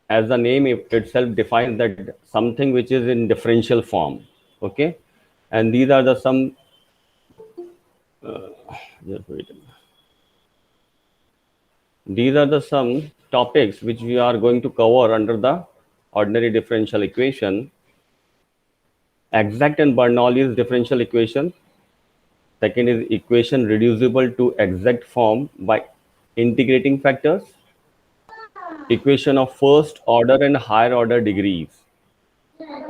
as the name itself defines, that something which is in differential form. Okay, and these are the some. Just wait. These are the some topics which we are going to cover under the ordinary differential equation. Exact and Bernoulli's differential equation. Second is equation reducible to exact form by integrating factors. Equation of first order and higher order degrees.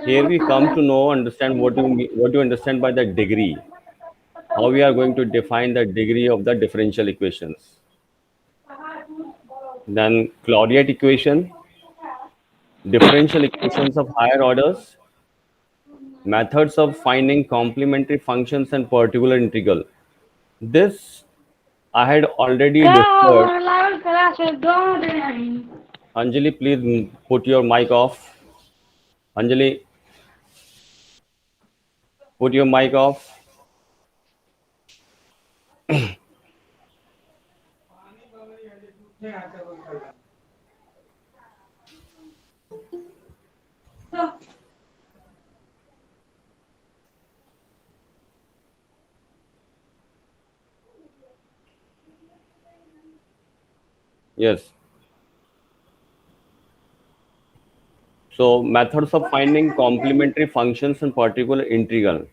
Here we come to know, understand what you understand by the degree. How we are going to define the degree of the differential equations. Then Claudiat equation, differential equations of higher orders, methods of finding complementary functions and particular integral. This I had already discussed. Anjali, please put your mic off. Anjali, put your mic off. Yes. So methods of finding complementary functions and particular integral.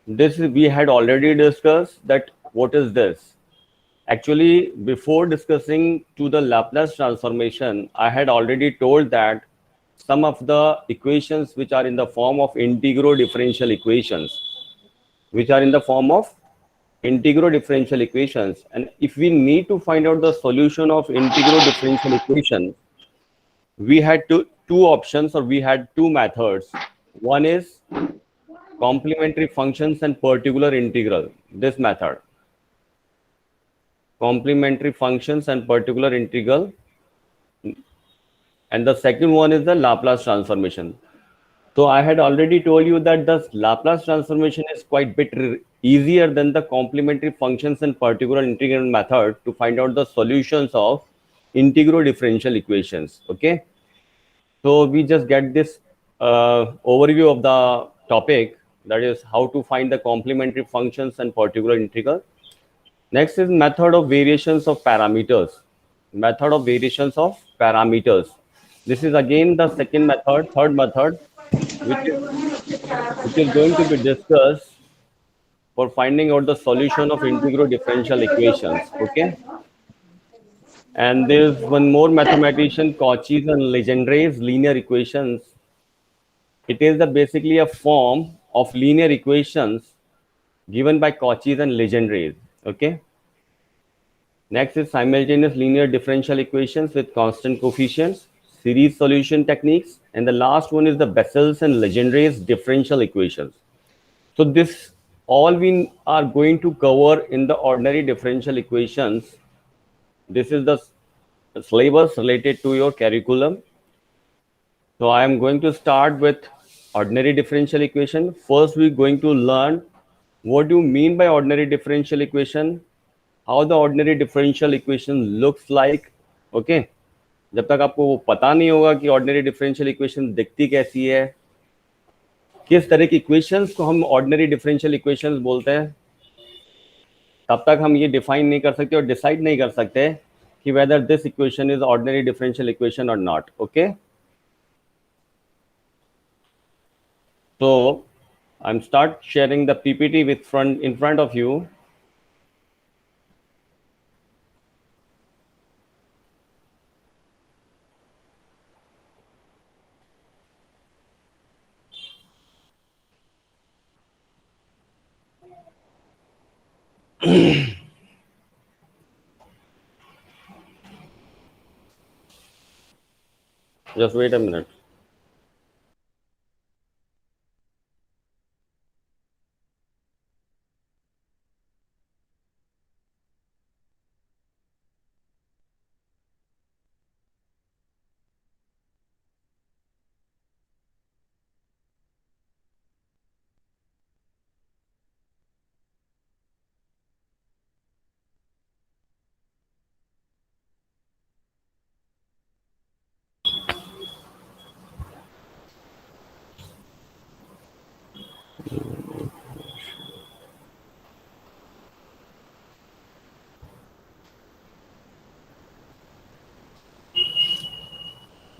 This we had already discussed that what is this? Actually, before discussing to the Laplace transformation, I had already told that some of the equations which are in the form of integral differential equations, which are in the form of integral differential equations, and if we need to find out the solution of integral differential equation, we had two options, or we had two methods. One is complementary functions and particular integral, this method. Complementary functions and particular integral, and the second one is the Laplace transformation. So I had already told you that the Laplace transformation is quite bit easier than the complementary functions and particular integral method to find out the solutions of integral differential equations. Okay, so we just get this overview of the topic, that is how to find the complementary functions and particular integral. Next is method of variations of parameters. Method of variations of parameters. This is again the second method, third method, which is going to be discussed for finding out the solution of integral differential equations. Okay. And there's one more mathematician, Cauchy's and Legendre's linear equations. It is basically a form of linear equations given by Cauchy's and Legendre's. Okay. Next is simultaneous linear differential equations with constant coefficients, series solution techniques, and the last one is the Bessel's and Legendre's differential equations. So this all we are going to cover in the ordinary differential equations. This is the syllabus related to your curriculum. So I am going to start with ordinary differential equation. First, we're going to learn what do you mean by ordinary differential equation, how the ordinary differential equation looks like. Okay, जब तक आपको वो पता नहीं होगा कि ordinary differential equation दिखती कैसी है, किस तरह की इक्वेशंस को हम ऑर्डिनरी डिफरेंशियल इक्वेशंस बोलते हैं, तब तक हम ये डिफाइन नहीं कर सकते और डिसाइड नहीं कर सकते कि whether this equation is ordinary differential equation or not. Okay, so I'm start sharing the PPT with front in front of you. Just wait a minute.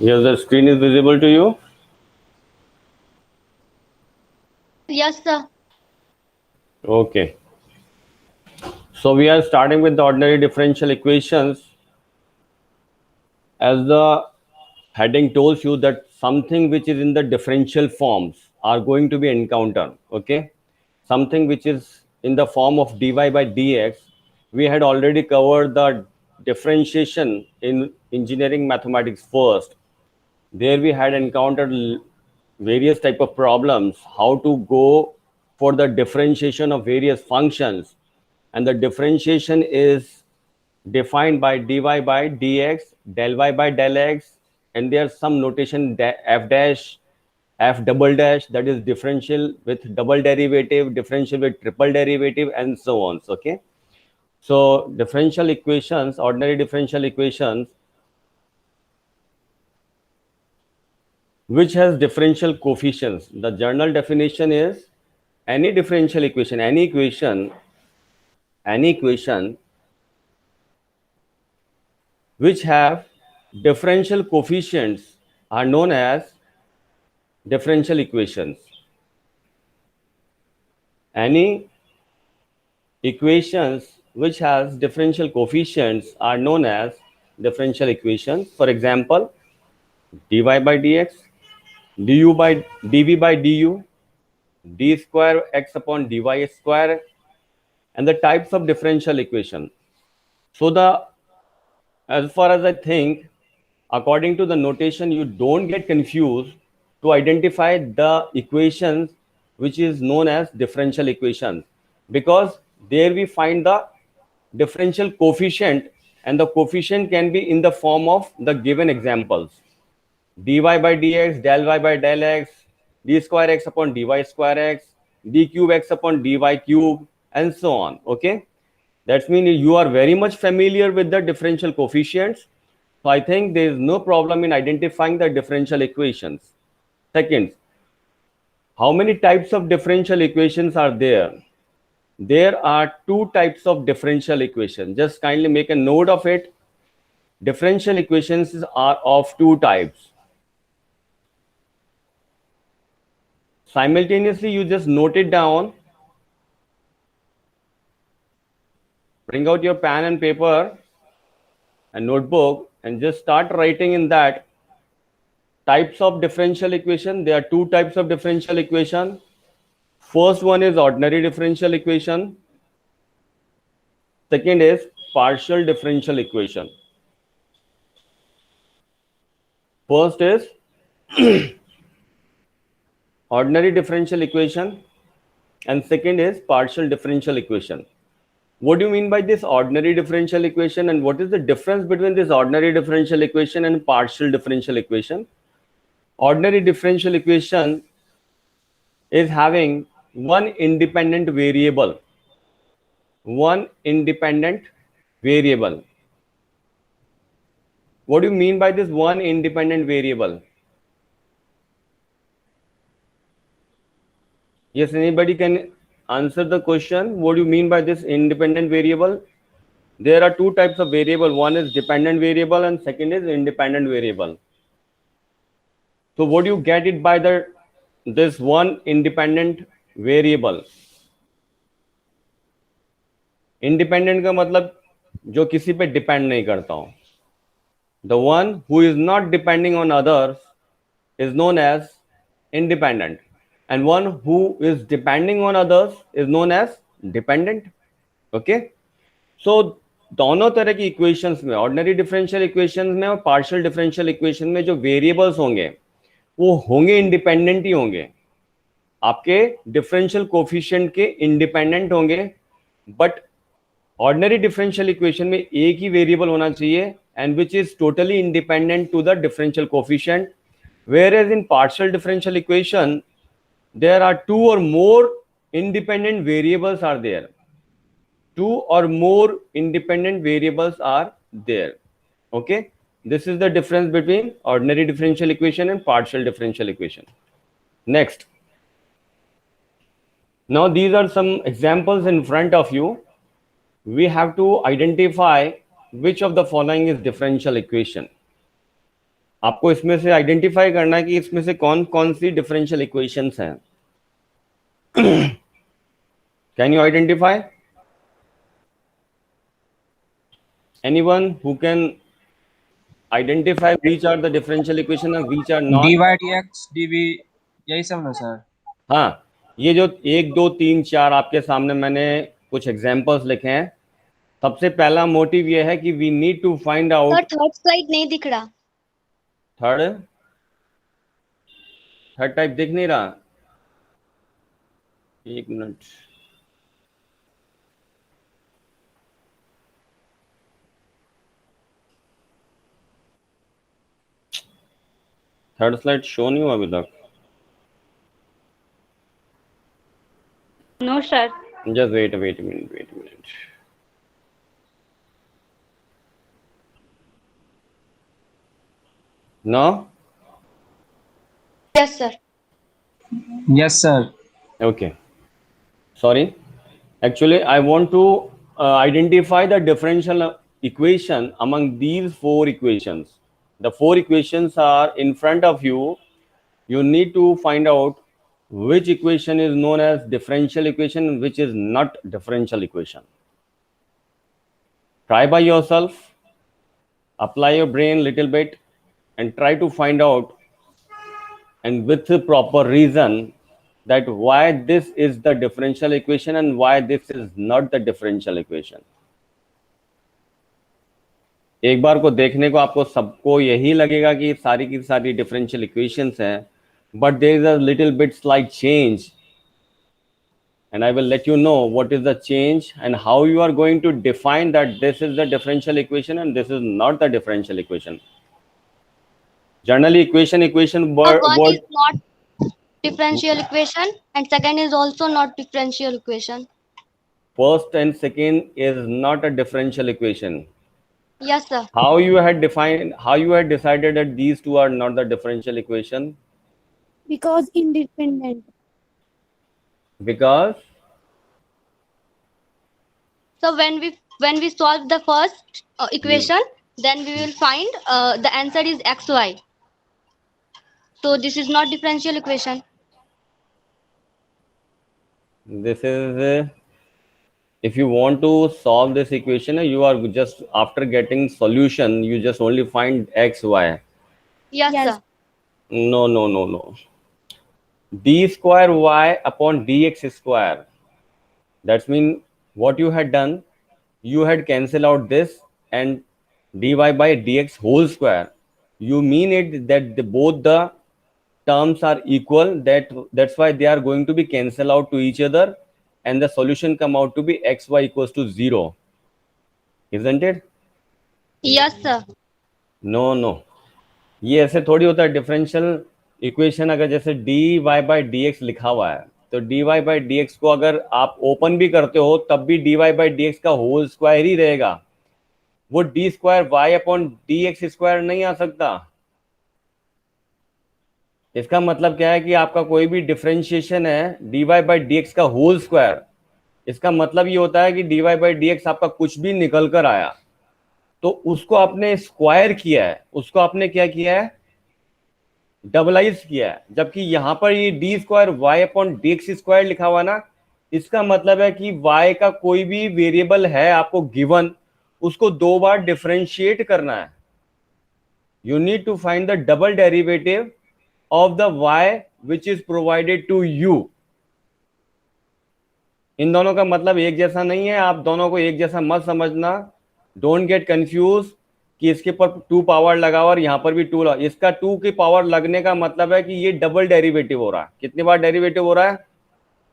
Yes, the screen is visible to you. Yes, sir. Okay. So we are starting with the ordinary differential equations. As the heading tells you that something which is in the differential forms are going to be encountered. Okay. Something which is in the form of dy by dx. We had already covered the differentiation in engineering mathematics first. There we had encountered various type of problems, how to go for the differentiation of various functions, and the differentiation is defined by dy by dx, del y by del x, and there's some notation f dash, f double dash, that is differential with double derivative, differential with triple derivative, and so on. Okay. So differential equations, ordinary differential equations, which has differential coefficients. The general definition is any differential equation, any equation which have differential coefficients are known as differential equations. Any equations which has differential coefficients are known as differential equations. For example, dy by dx, du by dv by du, d square x upon dy square, and the types of differential equation. So the, as far as I think, according to the notation, you don't get confused to identify the equations which is known as differential equations, because there we find the differential coefficient, and the coefficient can be in the form of the given examples: dy by dx, del y by del x, d square x upon dy square x, d cube x upon dy cube, and so on. Okay. That means you are very much familiar with the differential coefficients. So I think there is no problem in identifying the differential equations. Second, how many types of differential equations are there? There are two types of differential equations. Just kindly make a note of it. Differential equations are of two types. Simultaneously, you just note it down. Bring out your pen and paper and notebook and just start writing in that types of differential equation. There are two types of differential equation. First one is ordinary differential equation. Second is partial differential equation. First is ordinary differential equation, and second is partial differential equation. What do you mean by this ordinary differential equation, and what is the difference between this ordinary differential equation and partial differential equation? Ordinary differential equation is having one independent variable. One independent variable. What do you mean by this one independent variable? Yes, anybody can answer the question. What do you mean by this independent variable? There are two types of variable. One is dependent variable and second is independent variable. So what do you get it by the this one independent variable? Independent का मतलब जो किसी पे depend नहीं करता हो. The one who is not depending on others is known as independent, and one who is depending on others is known as dependent. Okay. So दोनों तरह की इक्वेशंस में, ऑर्डिनरी डिफरेंशियल इक्वेशंस में और पार्शियल डिफरेंशियल इक्वेशन में जो variables होंगे वो होंगे इंडिपेंडेंट ही होंगे. आपके डिफरेंशियल कोफिशिएंट के इंडिपेंडेंट होंगे, बट ऑर्डिनरी डिफरेंशियल इक्वेशन में एक ही वेरिएबल होना चाहिए and which is totally independent to the differential coefficient, whereas in partial differential equation there are two or more independent variables are there. Two or more independent variables are there. Okay, this is the difference between ordinary differential equation and partial differential equation. Next, now these are some examples in front of you. We have to identify which of the following is differential equation. आपको इसमें से identify करना है कि इसमें से कौन कौन सी डिफरेंशियल इक्वेशंस हैं. Can you identify? Anyone who can identify which are the differential equation and which are D not? Y D X D V, यही सब ना सर? हाँ, ये जो 1 2 3 4 आपके सामने मैंने कुछ एग्जांपल्स लिखे हैं. सबसे पहला मोटिव ये है कि we need to find sir out. Third slide नहीं दिख रहा. थर्ड थर्ड टाइप दिख नहीं रहा. एक मिनट. थर्ड स्लाइड शो नहीं हुआ अभी तक. No sir. Just wait wait minute wait minute. No. Yes sir. Yes sir. Okay. Sorry. Actually, I want to identify the differential equation among these 4 equations. The 4 equations are in front of you. You need to find out which equation is known as differential equation and which is not differential equation. Try by yourself. Apply your brain little bit and try to find out, and with the proper reason, that why this is the differential equation and why this is not the differential equation. एक बार को देखने को आपको सबको यही लगेगा कि सारी की सारी डिफरेंशियल इक्वेशंस हैं, but there is a little bit slight change, and I will let you know what is the change and how you are going to define that this is the differential equation and this is not the differential equation. Generally, equation One word is not differential equation and second is also not differential equation. first and second is not a differential equation. Yes sir. How you had decided that these two are not the differential equation? Because independent. Because So when we solve the first equation, then we will find the answer is xy. So this is not differential equation. this is if you want to solve this equation, you are just after getting solution, you just only find x, y. Yes, Yes. sir. No. D square y upon dx square. That's mean what you had done, you had cancel out this and dy by dx whole square. You mean it that both the terms are equal, that's why they are going to be cancel out to each other and the solution come out to be xy equals to 0, isn't it? Yes, sir. No. ये ऐसे थोड़ी होता है. Differential equation अगर जैसे D Y by D X लिखा हुआ है, तो D Y by D X को अगर आप ओपन भी करते हो तब भी D Y by D x का होल स्क्वायर ही रहेगा. वो D square Y upon D x square नहीं आ सकता. इसका मतलब क्या है कि आपका कोई भी डिफरेंशिएशन है D Y by D x का होल स्क्वायर, इसका मतलब ये होता है कि D Y by D X आपका कुछ भी निकल कर आया तो उसको आपने स्क्वायर किया है, उसको आपने क्या किया है, डबलाइज किया है. जबकि यहां पर ये D square Y upon D x square लिखा हुआ ना, इसका मतलब है कि y का कोई भी वेरिएबल है आपको गिवन, उसको 2 बार डिफरेंशिएट करना है. You need to find the double derivative of the y which is provided to you. इन दोनों का मतलब एक जैसा नहीं है, आप दोनों को एक जैसा मत समझना. डोंट गेट कंफ्यूज कि इसके पर 2 पावर लगा और यहां पर भी 2 लगा. इसका 2 की पावर लगने का मतलब है कि ये डबल डेरिवेटिव हो रहा है. कितनी बार डेरिवेटिव हो रहा है?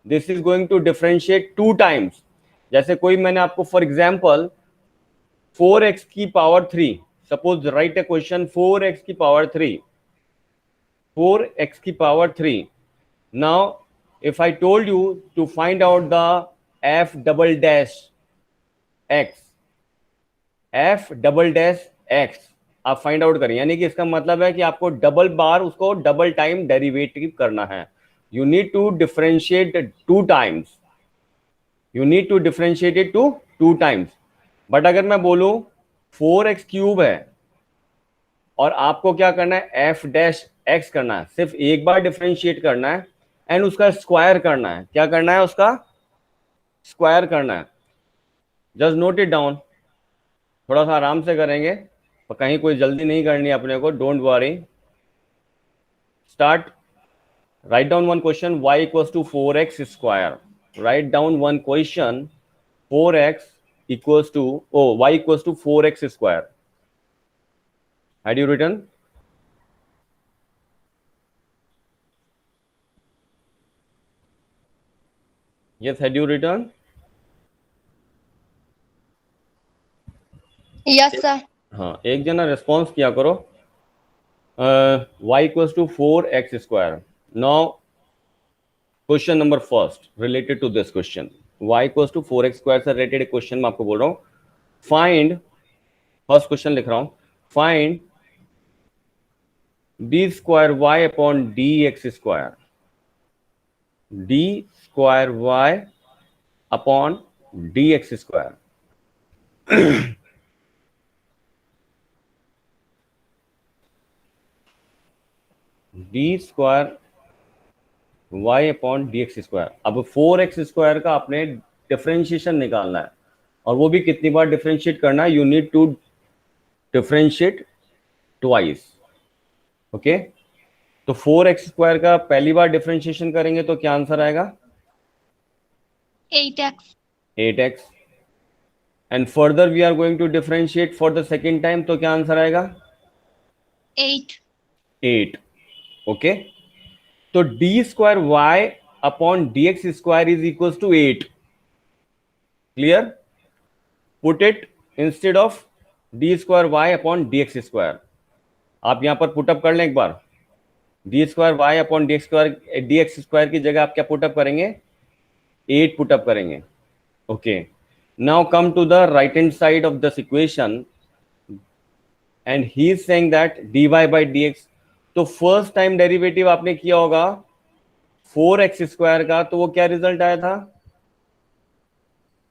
This is going to differentiate 2 times. जैसे कोई मैंने आपको फॉर एग्जांपल 4x की power 3, suppose right a question 4x की पावर 3, 4x की power 3. Now if I told you to find out the f double dash x, f double dash x आप find out करें, यानी कि इसका मतलब है कि आपको डबल बार उसको डबल टाइम डेरिवेटिव करना है. You need to differentiate 2 times. You need to differentiate it to 2 times. But अगर मैं बोलूं 4x क्यूब है और आपको क्या करना है, एफ डैश एक्स करना है, सिर्फ एक बार डिफरेंशिएट करना है एंड उसका स्क्वायर करना है। क्या करना है, उसका स्क्वायर करना है। जस्ट नोट इट डाउन, थोड़ा सा आराम से करेंगे, और कहीं कोई जल्दी नहीं करनी है अपने को, don't worry. Start, write down one question, y equals to 4x square. Write down one question, 4x equals to, oh, y equals to 4x square. Had you written? Yes, had you written? Yes, sir. हाँ, एक जना response किया करो। y equals to 4x square. Now, question number first related to this question, y equals to 4x square से related एक question मैं आपको बोल रहा हूँ। फाइंड, फर्स्ट क्वेश्चन लिख रहा हूँ, find d square y upon dx square, d square y upon dx square. d square y upon dx square। अब 4x square का आपने डिफरेंशिएशन निकालना है, और वो भी कितनी बार डिफरेंशिएट करना है, you need to differentiate twice. Okay, तो 4x स्क्वायर का पहली बार डिफरेंशिएशन करेंगे तो क्या आंसर आएगा, 8x. 8x। And further we are going to differentiate for the second time, तो क्या आंसर आएगा, 8. 8। ओके, तो d square Y upon D x square is equal to 8। Clear, put it instead of d square Y upon D x square. आप यहां पर put up कर लें एक बार, d square Y upon D x square की जगह आप क्या पुटअप करेंगे, 8 पुटअप करेंगे। Okay, now come to the right hand side of this equation and he is saying that dy by D X. तो फर्स्ट टाइम डेरिवेटिव आपने किया होगा 4x स्क्वायर का, तो वो क्या रिजल्ट आया था,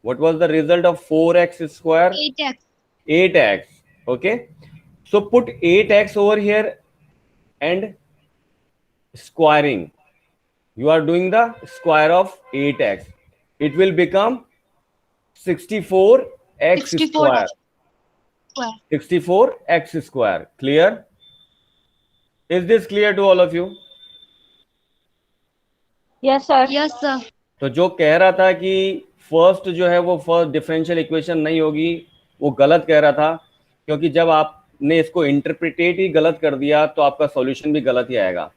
what was the result of 4x square, 8x. 8x। okay, so put 8x over here and squaring, you are doing the square of 8x, it will become 64x 64 square, square. 64x square। clear, is this clear to all of you? Yes, sir. Yes, sir. तो जो कह रहा था कि first जो है वो first differential equation नहीं होगी, वो गलत कह रहा था, क्योंकि जब आपने इसको इंटरप्रिटेट ही गलत कर दिया तो आपका सॉल्यूशन भी गलत ही आएगा।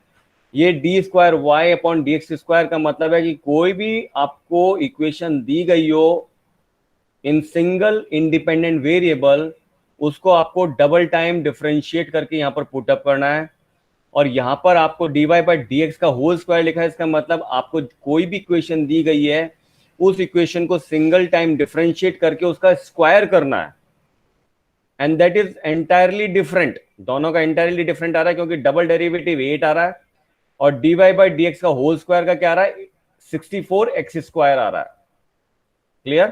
ये D square Y upon D x square का मतलब है कि कोई भी आपको इक्वेशन दी गई हो इन सिंगल इंडिपेंडेंट वेरिएबल, उसको आपको डबल टाइम डिफरेंशिएट करके यहाँ पर पुटअप करना है। और यहाँ पर आपको dy बाई डी एक्स का होल स्क्वायर लिखा है, इसका मतलब आपको कोई भी इक्वेशन दी गई है उस इक्वेशन को सिंगल टाइम डिफरेंशिएट करके उसका स्क्वायर करना है, and that is entirely different. दोनों का एंटायरली डिफरेंट आ रहा है क्योंकि डबल डेरिवेटिव 8 आ रहा है और dy बाई डी एक्स का होल स्क्वायर का क्या आ रहा है, 64x स्क्वायर आ रहा है। क्लियर,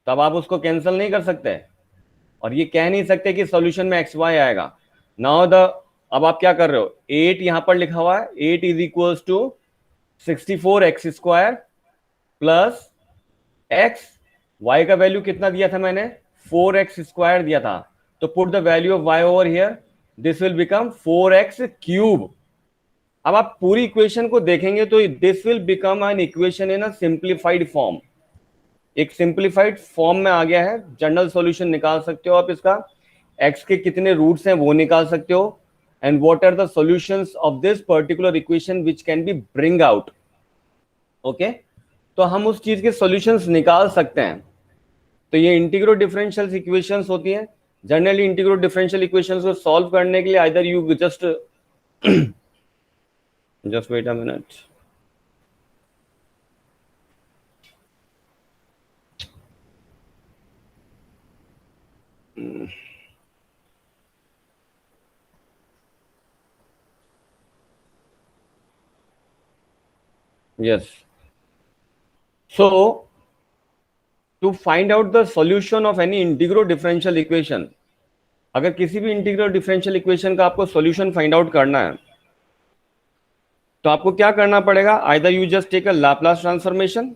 तब आप उसको कैंसिल नहीं कर सकते और ये कह नहीं सकते कि सॉल्यूशन में एक्स वाई आएगा। नाउ द, अब आप क्या कर रहे हो, 8 यहां पर लिखा हुआ है, 8 is equal to 64x square plus x, y का वैल्यू कितना दिया था मैंने, 4x स्क्वायर दिया था, तो put the value of y over here, this will become 4x cube. अब आप पूरी इक्वेशन को देखेंगे तो this will become an equation in a simplified form, एक सिंप्लीफाइड फॉर्म में आ गया है। जनरल सॉल्यूशन निकाल सकते हो आप इसका, x के कितने रूट्स हैं वो निकाल सकते हो, and what are the solutions of this particular equation which can be bring out. Okay, तो हम उस चीज के सॉल्यूशंस निकाल सकते हैं। तो ये इंटीग्रल डिफरेंशियल इक्वेशंस होती हैं। जनरली इंटीग्रल डिफरेंशियल इक्वेशंस को सॉल्व करने के लिए either you just wait a minute, yes, so to find out the solution of any integral differential equation, अगर किसी भी इंटीग्रल डिफरेंशियल इक्वेशन का आपको सॉल्यूशन फाइंड आउट करना है तो आपको क्या करना पड़ेगा? Either you just take a Laplace transformation,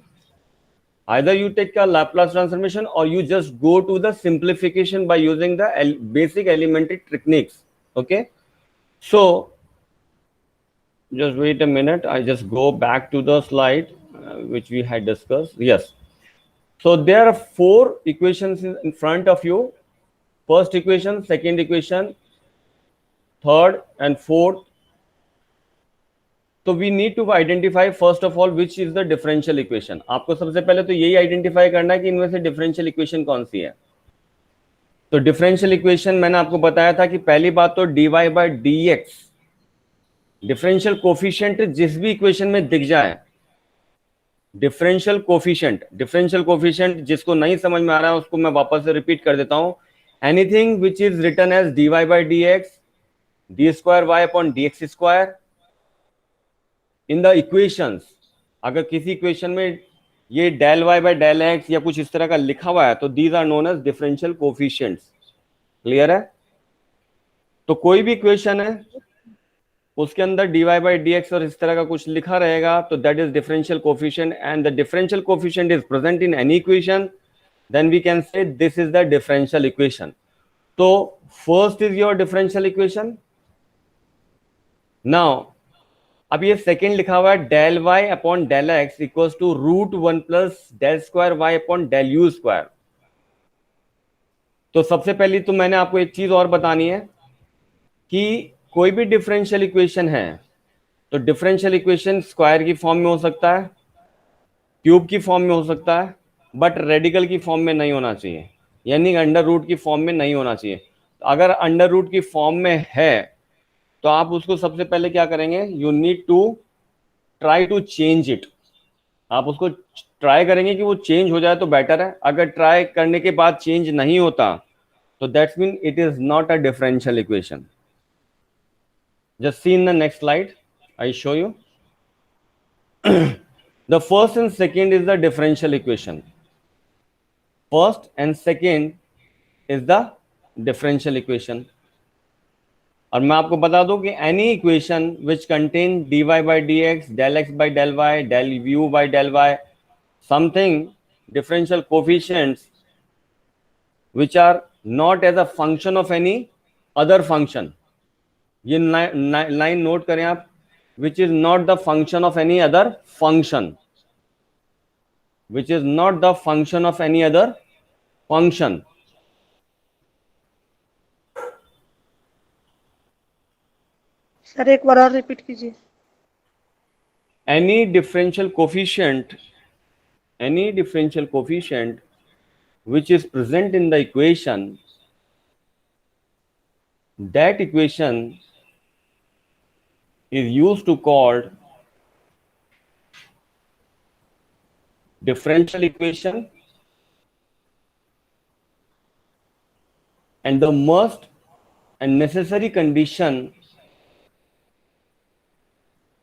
either you take a Laplace transformation or you just go to the simplification by using the basic elementary techniques. Okay, so just wait a minute, I just go back to the slide which we had discussed. Yes, so there are four equations in front of you: first equation, second equation, third and fourth. तो we need to identify first of all which is the differential equation. आपको सबसे पहले तो यही identify करना है कि इनमें से डिफरेंशियल इक्वेशन कौन सी है. तो डिफरेंशियल इक्वेशन मैंने आपको बताया था कि पहली बात तो dy by D X, differential coefficient जिस भी इक्वेशन में दिख जाए, डिफरेंशियल कोफिशिएंट जिसको नहीं समझ में आ रहा है उसको मैं वापस से रिपीट कर देता हूं. Anything which is written as dy by D X, D square Y upon D x square in the equations. अगर किसी इक्वेशन में ये del Y by del X या कुछ इस तरह का लिखा हुआ है तो these are known as differential coefficients. Clear है? तो कोई भी इक्वेशन है उसके अंदर dy बाय डी एक्स और इस तरह का कुछ लिखा रहेगा तो that is differential coefficient, and the differential coefficient is present in any equation, then we can say this is the differential equation. तो first is your differential equation. Now अब ये सेकेंड लिखा हुआ है del Y upon del x equals to root one plus del square Y upon del you square. तो सबसे पहले तो मैंने आपको एक चीज और बतानी है कि कोई भी डिफरेंशियल इक्वेशन है तो डिफरेंशियल इक्वेशन स्क्वायर की फॉर्म में हो सकता है, क्यूब की फॉर्म में हो सकता है, बट रेडिकल की फॉर्म में नहीं होना चाहिए, यानी अंडर रूट की फॉर्म में नहीं होना चाहिए. अगर अंडर रूट की फॉर्म में है तो आप उसको सबसे पहले क्या करेंगे, you need to try to change it. आप उसको ट्राई करेंगे कि वो चेंज हो जाए तो बेटर है. अगर ट्राई करने के बाद चेंज नहीं होता तो that's mean it is not a differential equation. Just see in the next slide, I show you. The first and second is the differential equation. First and second is the differential equation. और मैं आपको बता दूं कि any equation which contain dy by D X, del X by del Y, del U by del Y, something differential coefficients which are not as a function of any other function. ये line note करें आप, which is not the function of any other function, which is not the function of any other function. Sir एक बार और repeat कीजिए. any differential coefficient which is present in the equation, that equation is used to called differential equation, and the must and necessary condition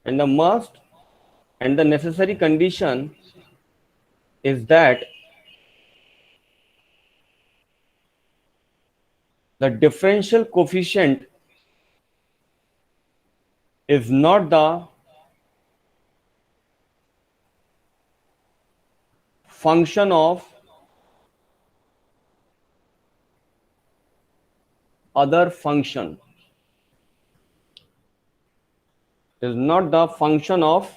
and the necessary condition is that the differential coefficient is not the function of other function, is not the function of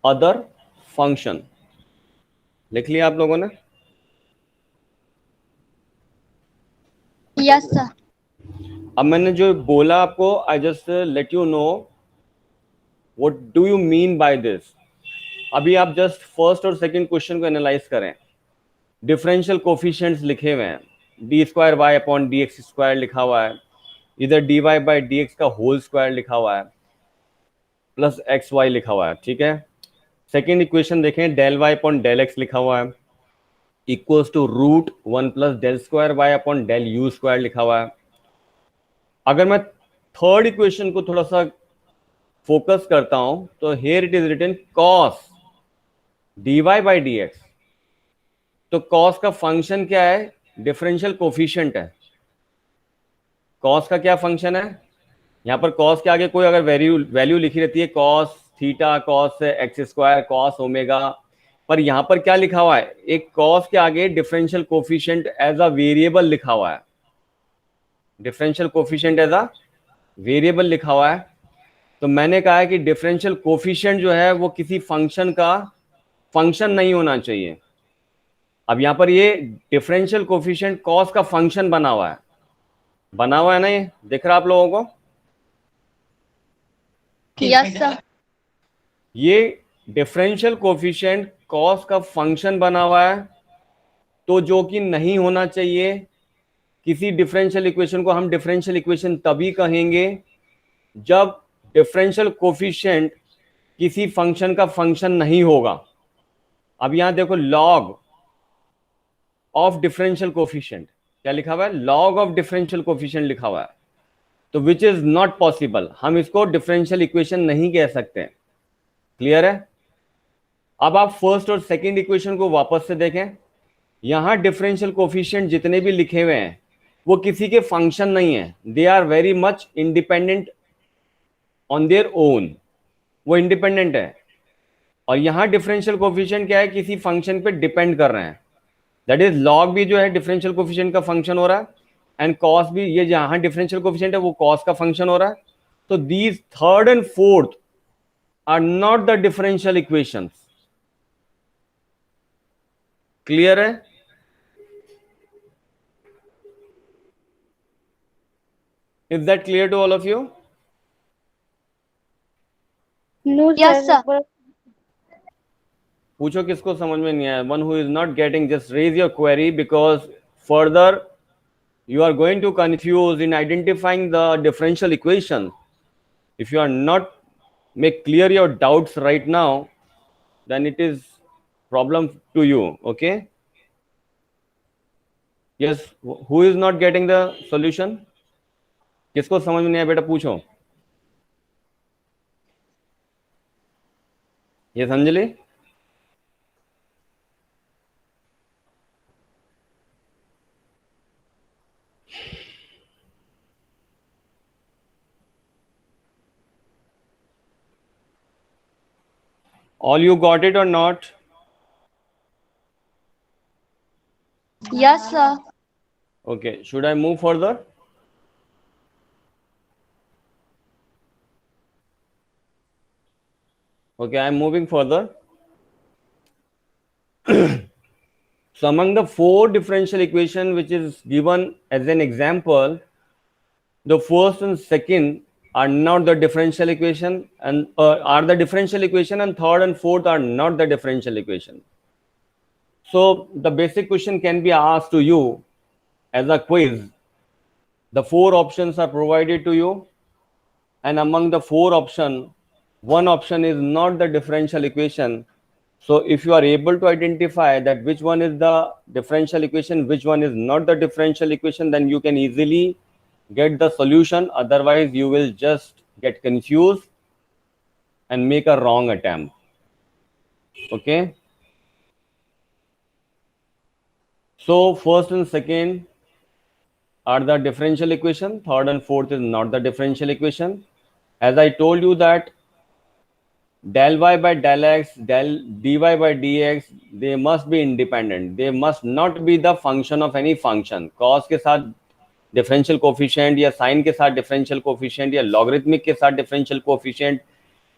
other function. लिख लिया आप लोगों ने? Yes, sir. अब मैंने जो बोला आपको, I just let you know what do you mean by this. अभी आप जस्ट फर्स्ट और सेकंड क्वेश्चन को एनालाइज करें. डिफरेंशियल कोफिशिएंट्स लिखे हुए हैं, D square Y upon D x square लिखा हुआ है, इधर D Y by D x का होल स्क्वायर लिखा हुआ है, प्लस एक्स वाई लिखा हुआ है. ठीक है. सेकेंड इक्वेशन देखें, del Y upon del X लिखा हुआ है, equals to root one plus del square Y upon del you square लिखा हुआ है. अगर मैं थर्ड इक्वेशन को थोड़ा सा फोकस करता हूं तो here it is written cos dy by D X. तो कॉस का फंक्शन क्या है? डिफरेंशियल कोफिशिएंट है. कॉस का क्या फंक्शन है? यहाँ पर कॉस के आगे कोई अगर वैल्यू लिखी रहती है, cos theta, cos x square, cos omega, पर यहाँ पर क्या लिखा हुआ है? एक कॉस के आगे differential coefficient as a variable लिखा हुआ है, differential coefficient as a variable लिखा हुआ है। तो मैंने कहा है कि डिफरेंशियल कोफिशिएंट जो है वो किसी फंक्शन का फंक्शन नहीं होना चाहिए। अब यहां पर ये डिफरेंशियल कोफिशिएंट कॉस का फंक्शन बना हुआ है ना? ये दिख रहा आप लोगों को? Yes sir. ये डिफरेंशियल कोफिशिएंट कॉस का फंक्शन बना हुआ है, तो जो कि नहीं होना चाहिए। किसी डिफरेंशियल इक्वेशन को हम डिफरेंशियल इक्वेशन तभी कहेंगे जब डिफरेंशियल कोफिशिएंट किसी फंक्शन का फंक्शन नहीं होगा। अब यहां देखो, लॉग ऑफ डिफरेंशियल कोफिशिएंट क्या लिखा हुआ है? लॉग ऑफ डिफरेंशियल कोफिशिएंट लिखा हुआ है, तो विच इज नॉट पॉसिबल। हम इसको डिफरेंशियल इक्वेशन नहीं कह सकते। क्लियर है? अब आप फर्स्ट और सेकंड इक्वेशन को वापस से देखें। यहां डिफरेंशियल कोफिशिएंट जितने भी लिखे हुए हैं वो किसी के फंक्शन नहीं है, they are very much independent on their own, वो इंडिपेंडेंट है। और यहां डिफरेंशियल कोफिशिएंट क्या है? किसी फंक्शन पे डिपेंड कर रहे हैं। दैट इज लॉग भी जो है डिफरेंशियल कोफिशिएंट का फंक्शन हो रहा है, एंड कॉस भी, ये जहां डिफरेंशियल कोफिशिएंट है वो कॉस का फंक्शन हो रहा है। तो these third and fourth are not the differential equations. Clear है? Is that clear to all of you? No, Yes, sir. sir. पूछो किसको समझ में नहीं आया। One who is not getting, just raise your query, because further you are going to confuse in identifying the differential equation. If you are not make clear your doubts right now, then it is problem to you. Okay? Yes, who is not getting the solution? किसको समझ में नहीं आया बेटा? पूछो। Yes, Anjali? All you got it or not? Yes, sir. Okay, should I move further? Okay, I am moving further. So among the four differential equation which is given as an example, the first and second are not the differential equation, and are the differential equation, and third and fourth are not the differential equation. So the basic question can be asked to you as a quiz. The four options are provided to you, and among the four options, one option is not the differential equation. So if you are able to identify that which one is the differential equation, which one is not the differential equation, then you can easily get the solution. Otherwise, you will just get confused and make a wrong attempt. Okay. So first and second are the differential equation. Third and fourth is not the differential equation. As I told you that del y by del x, del dy by dx, they must be independent. They must not be the function of any function. Cos के साथ differential coefficient, या sign के साथ differential coefficient, या logarithmic के साथ differential coefficient,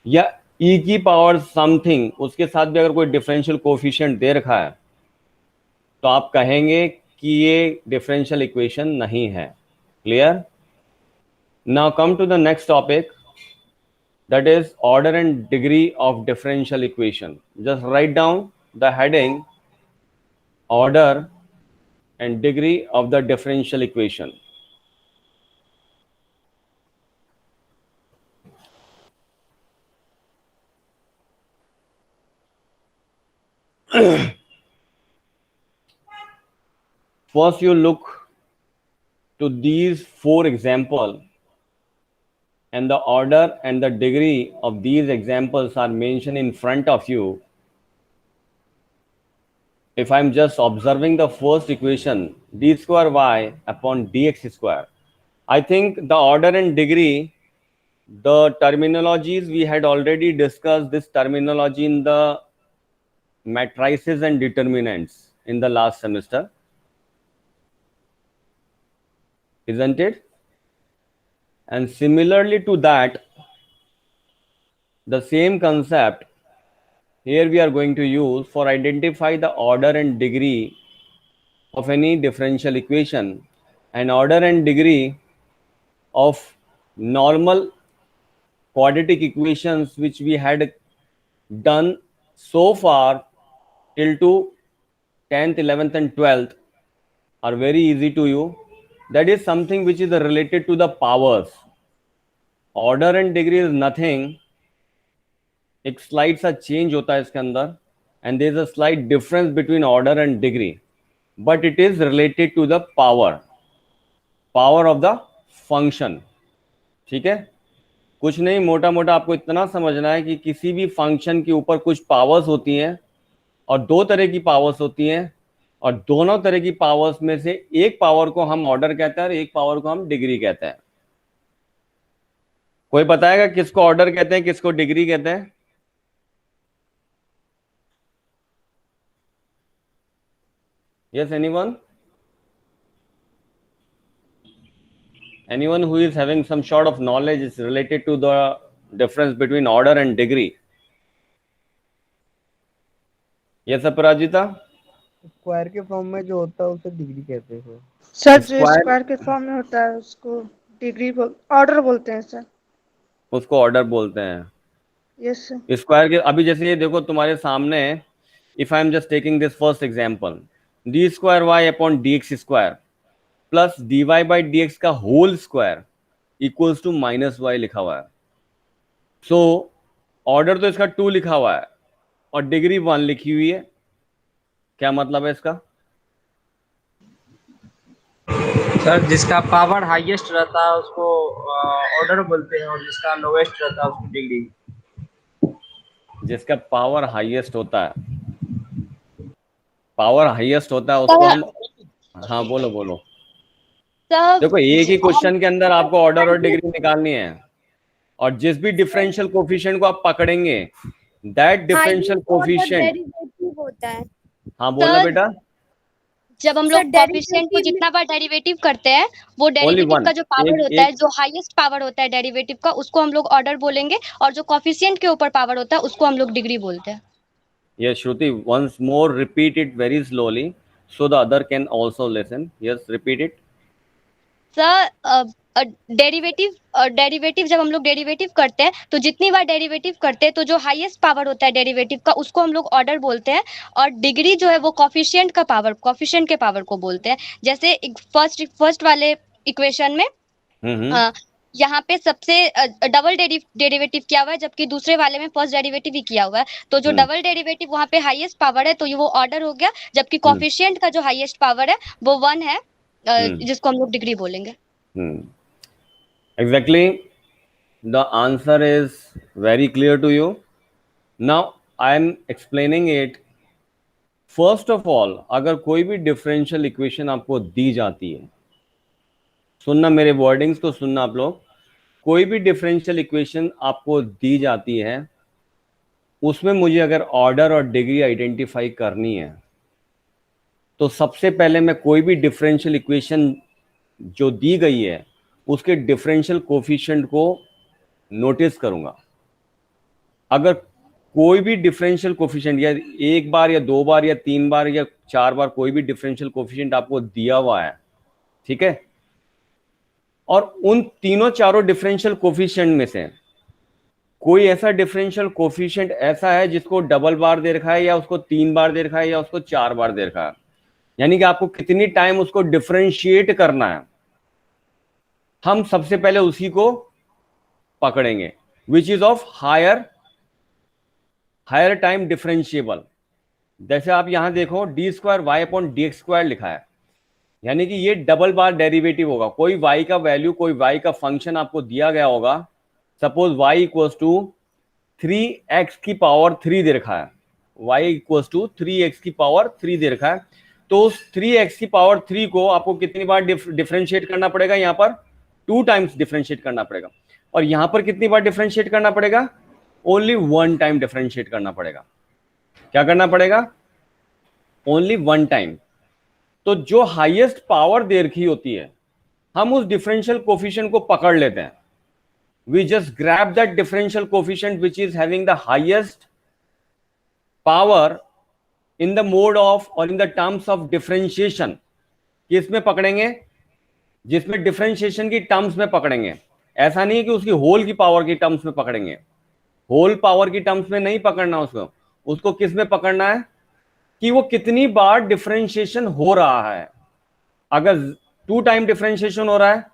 या ई की पावर समथिंग उसके साथ भी अगर कोई डिफरेंशियल कोफिशिएंट दे रखा है तो आप कहेंगे कि ये डिफरेंशियल इक्वेशन नहीं है। Clear? Now come to the next topic, that is order and degree of differential equation. Just write down the heading order and degree of the differential equation. First you look to these four examples, and the order and the degree of these examples are mentioned in front of you. If I'm just observing the first equation, d square y upon dx square, I think the order and degree, the terminologies, we had already discussed this terminology in the matrices and determinants in the last semester, isn't it? And similarly to that, the same concept here we are going to use for identify the order and degree of any differential equation, and order and degree of normal quadratic equations which we had done so far till to 10th, 11th and 12th are very easy to you. That is something which is related to the powers. Order and degree is nothing. एक slight सा change होता है इसके अंदर, and there is a slight difference between order and degree, but it is related to the power of the function. ठीक है, कुछ नहीं, मोटा मोटा आपको इतना समझना है कि किसी भी फंक्शन के ऊपर कुछ पावर्स होती हैं, और दो तरह की पावर्स होती हैं, और दोनों तरह की पावर्स में से एक पावर को हम ऑर्डर कहते हैं और एक पावर को हम डिग्री कहते हैं. कोई बताएगा किसको ऑर्डर कहते हैं, किसको डिग्री कहते हैं? Yes, anyone? Anyone who is having some sort of knowledge is related to the difference between order and degree? Yes, Aparajita? Square के फॉर्म में जो होता है उसे डिग्री कहते हैं सर. जो स्क्वायर के फॉर्म में होता है उसको डिग्री ऑर्डर बोलते हैं सर. उसको ऑर्डर बोलते हैं. Yes sir. स्क्वायर के अभी जैसे ये देखो तुम्हारे सामने, if I am just taking this first example, d square Y upon D x square plus d Y by D x का whole square equals to minus y लिखा हुआ है. सो ऑर्डर तो इसका 2 लिखा हुआ है और डिग्री 1 लिखी हुई है. क्या मतलब है इसका? सर जिसका पावर हाईएस्ट रहता है उसको ऑर्डर बोलते हैं, और जिसका लोवेस्ट रहता है उसको डिग्री. जिसका पावर हाईएस्ट होता है, पावर हाईएस्ट होता है उसको हम, हाँ बोलो बोलो. सर देखो एक ही क्वेश्चन के अंदर आपको ऑर्डर और डिग्री निकालनी है, और जिस भी डिफरेंशियल कोफिशिएंट को आप पकड़ेंगे, दैट डिफरेंशियल कोफिशिएंट डेरिवेटिव होता है. हाँ बोलना सर, बेटा. जब हम सर, लोग कोफिशिएंट को डेरिवेटिव जितना बार डेरिवेटिव करते हैं, वो one. डेरिवेटिव का जो पावर एक- होता है, एक- जो हाईएस्ट पावर होता है डेरिवेटिव का, उसको हम लोग ऑर्डर बोलेंगे, और जो कोफिशिएंट के ऊपर पावर होता है उसको हम लोग डिग्री बोलते हैं. Yes, Shruti, once more repeat it very slowly so the other can also listen. Yes, repeat it. Sir derivative जब हम लोग डेरिवेटिव करते हैं, तो जितनी बार डेरिवेटिव करते हैं, तो जो हाईएस्ट पावर होता है डेरिवेटिव का, उसको हम लोग ऑर्डर बोलते हैं, और डिग्री जो है वो कोफिशिएंट के पावर को बोलते हैं. जैसे फर्स्ट वाले इक्वेशन में यहाँ पे सबसे डबल डेरिवेटिव किया हुआ है, जबकि दूसरे वाले में फर्स्ट डेरिवेटिव ही किया हुआ है. तो जो डबल डेरिवेटिव वहाँ पे हाईएस्ट पावर है, तो ये वो ऑर्डर हो गया, जबकि कोफिशिएंट का जो हाईएस्ट पावर है वो 1 है, जिसको हम लोग डिग्री बोलेंगे. Exactly. The answer is very clear to you. Now I am explaining it. First of all, अगर कोई भी डिफरेंशियल इक्वेशन आपको दी जाती है, सुनना मेरे वर्डिंग्स को सुनना आप लोग. कोई भी डिफरेंशियल इक्वेशन आपको दी जाती है, उसमें मुझे अगर ऑर्डर और डिग्री आइडेंटिफाई करनी है, तो सबसे पहले मैं कोई भी डिफरेंशियल इक्वेशन जो दी गई है उसके डिफरेंशियल कोफिशिएंट को नोटिस करूंगा. अगर कोई भी डिफरेंशियल कोफिशिएंट या एक बार या 2 बार या 3 बार या 4 बार कोई भी डिफरेंशियल कोफिशिएंट आपको दिया हुआ है, ठीक है, और उन तीनों चारों डिफरेंशियल कोफिशिएंट में से कोई ऐसा डिफरेंशियल कोफिशिएंट ऐसा है जिसको डबल बार दे रखा है, या उसको 3 बार दे रखा है, या उसको 4 बार दे रखा है, यानी कि आपको कितनी टाइम उसको डिफरेंशिएट करना है, हम सबसे पहले उसी को पकड़ेंगे, which is of higher time differentiable. जैसे आप यहां देखो D square Y upon D x square लिखा है, यानी कि ये डबल बार डेरिवेटिव होगा. कोई y का वैल्यू, कोई y का फंक्शन आपको दिया गया होगा, suppose y equals to 3x की पावर 3 दे रखा है, y इक्वल्स टू 3x की पावर 3 दे रखा है, तो उस 3x की पावर 3 को आपको कितनी बार डिफरेंशिएट करना पड़ेगा? यहाँ पर 2 टाइम्स डिफरेंशिएट करना पड़ेगा, और यहां पर कितनी बार डिफरेंशिएट करना पड़ेगा? ओनली 1 टाइम डिफरेंशिएट करना पड़ेगा। क्या करना पड़ेगा? Only 1 time. तो जो हाईएस्ट पावर दे रखी होती है, हम उस डिफरेंशियल कोफिशिएंट को पकड़ लेते हैं। We just grab that differential coefficient which is having the highest power in the mode of or in the terms of differentiation। किसमें पकड़ेंगे? जिसमें डिफरेंशिएशन की टर्म्स में पकड़ेंगे। ऐसा नहीं कि उसकी होल की पावर की टर्म्स में पकड़ेंगे, होल पावर की टर्म्स में नहीं पकड़ना उसको किस में पकड़ना है? कि वो कितनी बार डिफरेंशिएशन हो रहा है। अगर 2 टाइम डिफरेंशिएशन हो रहा है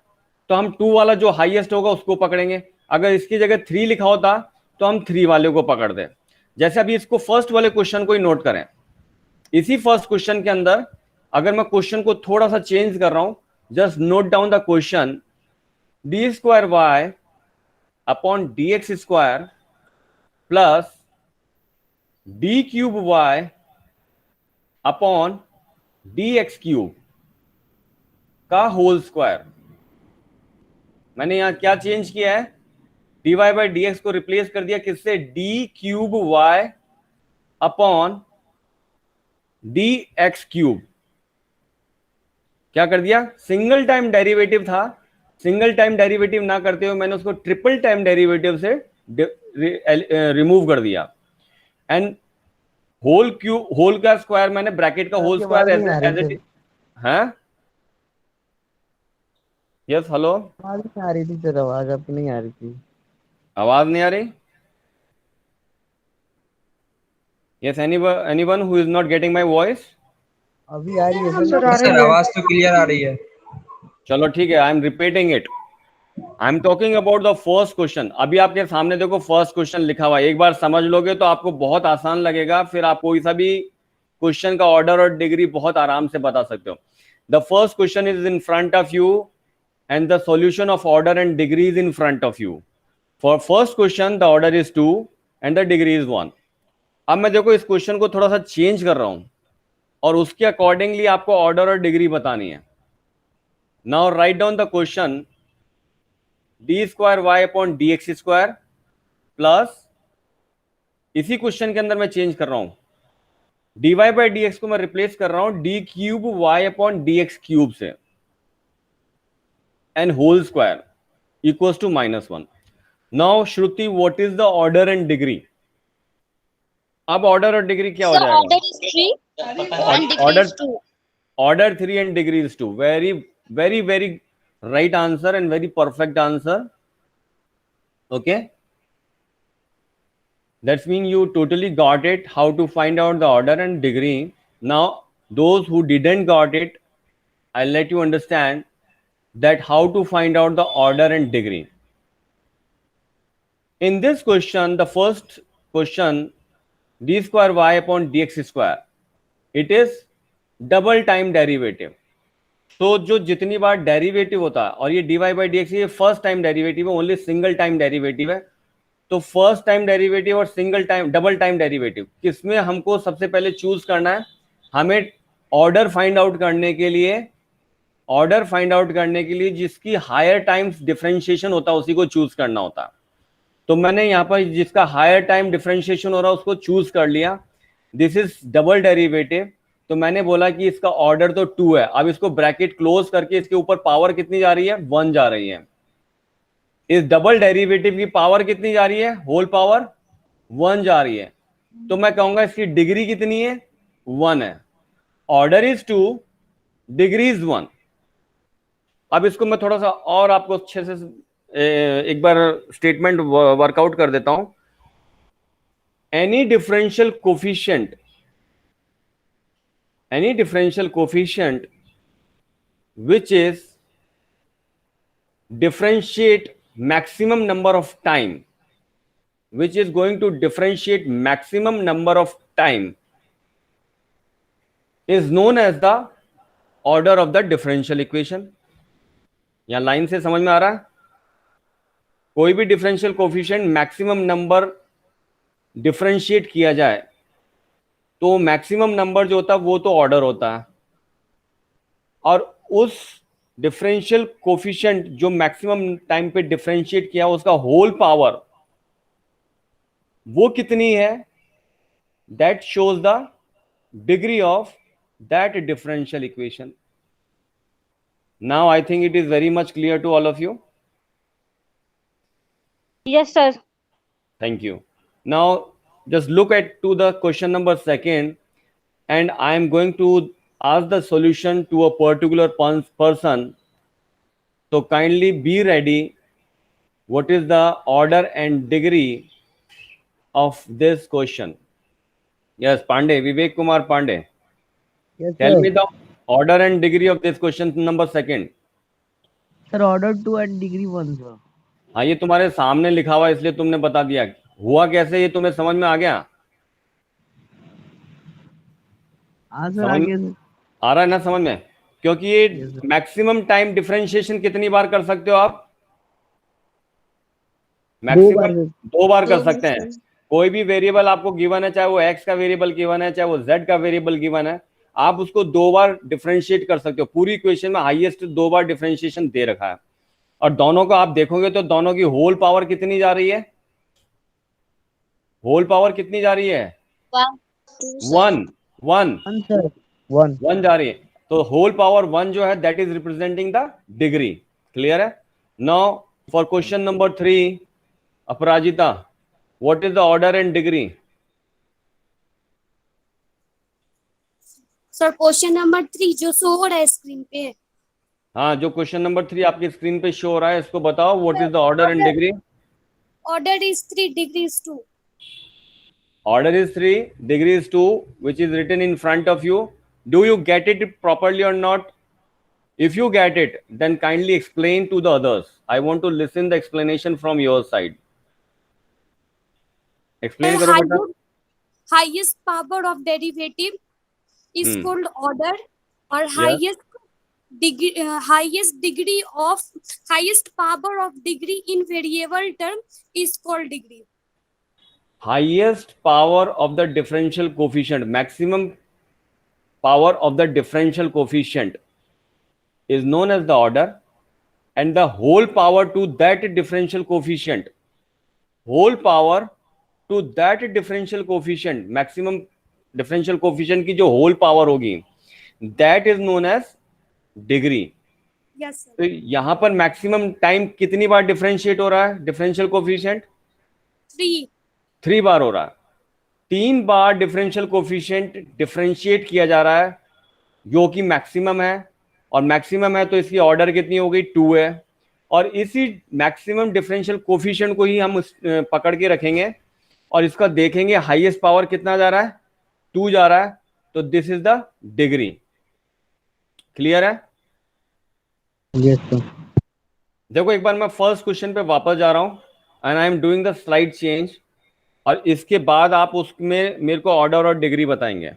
तो हम 2 वाला जो हाईएस्ट होगा उसको पकड़ेंगे। अगर इसकी जगह 3 लिखा होता तो हम 3 वाले को पकड़ दे। जैसे अभी इसको फर्स्ट वाले क्वेश्चन को ही नोट करें। इसी फर्स्ट क्वेश्चन के अंदर अगर मैं क्वेश्चन को थोड़ा सा चेंज कर रहा हूं, just note down the question, D square Y upon D x square plus D cube Y upon D X cube का होल स्क्वायर। मैंने यहां क्या चेंज किया है? dy बाई डी एक्स को रिप्लेस कर दिया किससे? D cube Y upon D X cube. क्या कर दिया? सिंगल टाइम डेरिवेटिव था, सिंगल टाइम डेरिवेटिव ना करते हुए मैंने उसको ट्रिपल टाइम डेरिवेटिव से रिमूव कर दिया। एंड होल का स्क्वायर मैंने ब्रैकेट का होल स्क्वायर एज इट है। यस हेलो, आवाज नहीं आ रही थी तेरा, आवाज आपकी नहीं आ रही थी। आवाज नहीं आ रही? Yes anyone who is not getting my voice? अभी आ रही है सर आ रही सर है। आवाज तो क्लियर आ रही है। चलो ठीक है, I am repeating it. I am talking about the first question. अभी आपके सामने देखो फर्स्ट क्वेश्चन लिखा हुआ है, एक बार समझ लोगे तो आपको बहुत आसान लगेगा, फिर आप कोई सा भी क्वेश्चन का ऑर्डर और डिग्री बहुत आराम से बता सकते हो। The first question is in front of you and the solution of order and degree is in front of you. For first question the order is 2 and the degree is 1. अब मैं देखो इस क्वेश्चन को थोड़ा सा change कर रहा हूं और उसके अकॉर्डिंगली आपको ऑर्डर और डिग्री बतानी है। Now write down the question, D square Y upon D x square plus, इसी क्वेश्चन के अंदर मैं चेंज कर रहा हूं, D Y by D X को मैं रिप्लेस कर रहा हूं D cube Y upon D X cube से, and whole square equals to -1. Now Shruti, what is the order and degree? अब ऑर्डर और डिग्री क्या हो So जाएगा? order is 3 and degree Order- is 2. Order 3 and degree is 2. Very very very right answer and very perfect answer. Okay, that's mean you totally got it, how to find out the order and degree. Now those who didn't got it, I'll let you understand that how to find out the order and degree. In this question, the first question, d square y upon dx square, it is double time derivative. तो जो जितनी बार derivative होता है, और ये dy by D x ये first time derivative है, only single time derivative है। तो फर्स्ट टाइम डेरिवेटिव और single time double time derivative किसमें हमको सबसे पहले चूज करना है? हमें ऑर्डर फाइंड आउट करने के लिए, ऑर्डर फाइंड आउट करने के लिए जिसकी हायर टाइम्स डिफरेंशिएशन होता है उसी को चूज करना होता है। तो मैंने यहां पर जिसका हायर टाइम डिफरेंशिएशन हो रहा है उसको चूज कर लिया। दिस इज डबल डेरिवेटिव, तो मैंने बोला कि इसका ऑर्डर तो 2 है। अब इसको ब्रैकेट क्लोज करके इसके ऊपर पावर कितनी जा रही है? 1 जा रही है। इस डबल डेरिवेटिव की पावर कितनी जा रही है? होल पावर 1 जा रही है। तो मैं कहूंगा इसकी डिग्री कितनी है? 1 है। Order is 2, degree is 1। अब इसको मैं थोड़ा सा और आपको अच्छे से एक बार स्टेटमेंट वर्कआउट कर देता हूं। Any differential coefficient which is differentiate maximum number of time, which is going to differentiate maximum number of time, is known as the order of the differential equation. यहां लाइन से समझ में आ रहा है? कोई भी differential coefficient maximum number differentiate किया जाए तो मैक्सिमम नंबर जो होता है वो तो ऑर्डर होता है, और उस डिफरेंशियल कोफिशिएंट जो मैक्सिमम टाइम पे डिफरेंशिएट किया उसका होल पावर वो कितनी है, that shows the degree of that differential equation. Now I think it is very much clear to all of you. Yes, sir. Thank you. Now just look at to the question number second, and I am going to ask the solution to a particular person. So kindly be ready. What is the order and degree of this question? Yes, Pandey, Vivek Kumar Pandey. Yes, Tell sir. me the order and degree of this question number second. Sir, order 2 and degree 1, sir. हाँ, ये तुम्हारे सामने लिखा हुआ है इसलिए तुमने बता दिया. हुआ कैसे ये तुम्हें समझ में आ गया? हाँ सर, समझ आगे सर. आ रहा है ना समझ में? क्योंकि ये Yes, sir. Maximum time differentiation कितनी बार कर सकते हो आप? 2 बार मैक्सिमम सर. 2 बार कर सकते हैं. कोई भी वेरिएबल आपको गिवन है, चाहे वो एक्स का वेरिएबल गिवन है, चाहे वो जेड का वेरिएबल गिवन है, आप उसको 2 बार डिफरेंशिएट कर सकते हो. पूरी इक्वेशन में हाईएस्ट 2 बार डिफरेंशिएशन दे रखा है. और दोनों को आप देखोगे तो दोनों की होल पावर कितनी जा रही है? होल पावर कितनी जा रही है? 1 1 1 sir. 1. 1 जा रही है. तो होल पावर 1 जो है that is representing the degree. Clear है? Now for question number 3, Aparajita, what is the order and degree? Sir question number 3 जो शो हो रहा है स्क्रीन पे. हाँ, जो क्वेश्चन नंबर 3 आपकी स्क्रीन पे शो हो रहा है इसको बताओ. What is the order and degree? Order is 3, degree is 2. Order is 3, degree is 2, which is written in front of you. Do you get it properly or not? If you get it, then kindly explain to the others. I want to listen the explanation from your side. Explain करो बेटा. Highest power of derivative is called order और highest power of degree in variable term is called degree. Highest power of the differential coefficient, maximum power of the differential coefficient is known as the order, and the whole power to that differential coefficient, whole power to that differential coefficient, maximum differential coefficient की जो whole power होगी, that is known as degree. Yes sir. तो यहाँ पर maximum time कितनी बार differentiate हो रहा है differential coefficient? 3 बार हो रहा है. 3 बार डिफरेंशियल कोफिशिएंट डिफरेंशिएट किया जा रहा है जो कि मैक्सिमम है, और मैक्सिमम है तो इसकी ऑर्डर कितनी हो गई? 2 है. और इसी मैक्सिमम डिफरेंशियल कोफिशिएंट को ही हम पकड़ के रखेंगे और इसका देखेंगे हाईएस्ट पावर कितना जा रहा है? 2 जा रहा है. तो this is the degree. Clear है? Yes sir. देखो एक बार मैं फर्स्ट क्वेश्चन पे वापस जा रहा हूं and I am doing the slide change, और इसके बाद आप उसमें मेरे को ऑर्डर और डिग्री बताएंगे.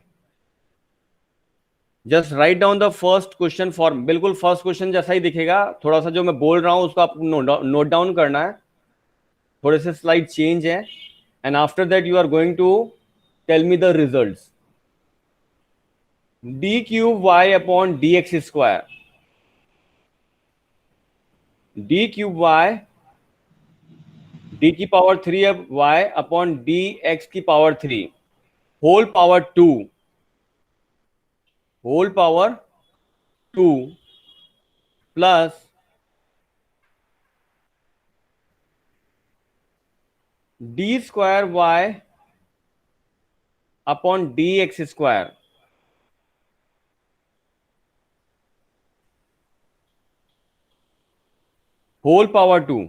Just right down the first question form. बिल्कुल फर्स्ट क्वेश्चन जैसा ही दिखेगा, थोड़ा सा जो मैं बोल रहा हूं उसको आप नोट डाउन करना है. थोड़े से स्लाइड चेंज है and after that you are going to tell me the results. D cube Y upon D x square, D cube Y D की पावर 3 अब y अपॉन डी एक्स की power 3 whole power 2, whole power 2 plus D square y upon D x square whole power 2.